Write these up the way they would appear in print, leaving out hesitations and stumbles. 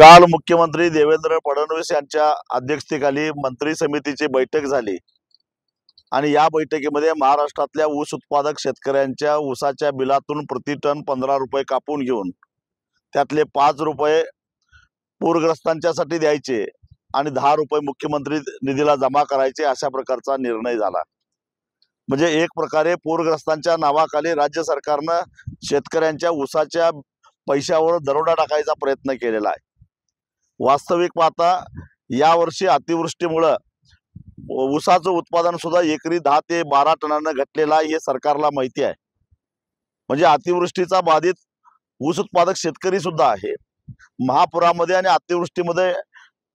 काल मुख्यमंत्री देवेंद्र फडणवीस यांच्या अध्यक्षतेखाली मंत्री समितीची बैठक झाली आणि या बैठकीमध्ये महाराष्ट्रातल्या ऊस उत्पादक शेतकऱ्यांच्या ऊसाच्या बिलातून प्रति टन 15 रुपये कापून घेऊन त्यातले 5 रुपये पूरग्रस्तांच्यासाठी द्यायचे आणि 10 रुपये मुख्यमंत्री निधीला जमा करायचे अशा प्रकारचा निर्णय झाला। म्हणजे एक प्रकारे पूरग्रस्तांच्या नावाखाली राज्य सरकारनं शेतकऱ्यांच्या ऊसाच्या पैशावर दरोडा टाकायचा प्रयत्न केलेला आहे। वास्तविक पाहता यावर्षी अतिवृष्टीमुळे ऊसाचं उत्पादन सुद्धा एकरी 10 ते 12 टनानं घटलेलं आहे हे सरकारला माहिती आहे। म्हणजे अतिवृष्टीचा बाधित ऊस उत्पादक शेतकरी सुद्धा आहे। महापुरामध्ये आणि अतिवृष्टीमध्ये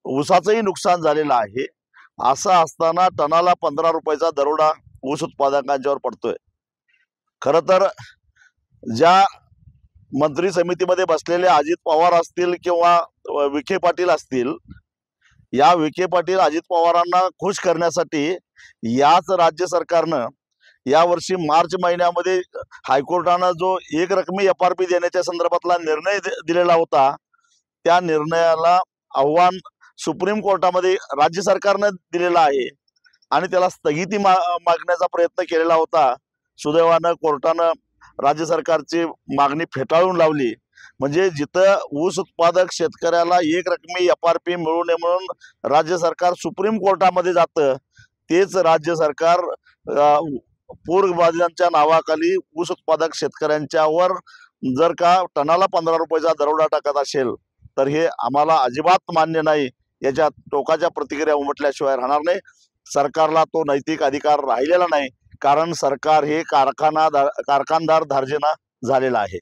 ऊसाचंही नुकसान झालेलं आहे। असं असताना टनाला 15 रुपयाचा दरोडा ऊस उत्पादकांच्यावर पडतोय। खरं तर ज्या मंत्री समितीमध्ये बसलेले अजित पवार असतील किंवा विखे पाटील असतील, या विखे पाटील अजित पवारांना खुश करण्यासाठी याच राज्य सरकारनं यावर्षी मार्च महिन्यामध्ये हायकोर्टानं जो एक रकमी FRP देण्याच्या संदर्भातला निर्णय दिलेला होता, त्या निर्णयाला आव्हान सुप्रीम कोर्टामध्ये राज्य सरकारनं दिलेला आहे आणि त्याला स्थगिती मागण्याचा प्रयत्न केलेला होता। सुदैवानं कोर्टानं राज्य सरकारची मागणी फेटाळून लावली। म्हणजे जिथं ऊस उत्पादक शेतकऱ्याला एक रकमी FRP मिळू नये म्हणून राज्य सरकार सुप्रीम कोर्टामध्ये जातं, तेच राज्य सरकार पूरबाधितांच्या नावाखाली ऊस उत्पादक शेतकऱ्यांच्यावर जर का टनाला 15 रुपयाचा दरोडा टाकत असेल तर हे आम्हाला अजिबात मान्य नाही। याच्या टोकाच्या प्रतिक्रिया उमटल्याशिवाय राहणार नाही। सरकारला तो नैतिक अधिकार राहिलेला नाही, कारण सरकार हे कारखानदार धार्जिना झालेला आहे।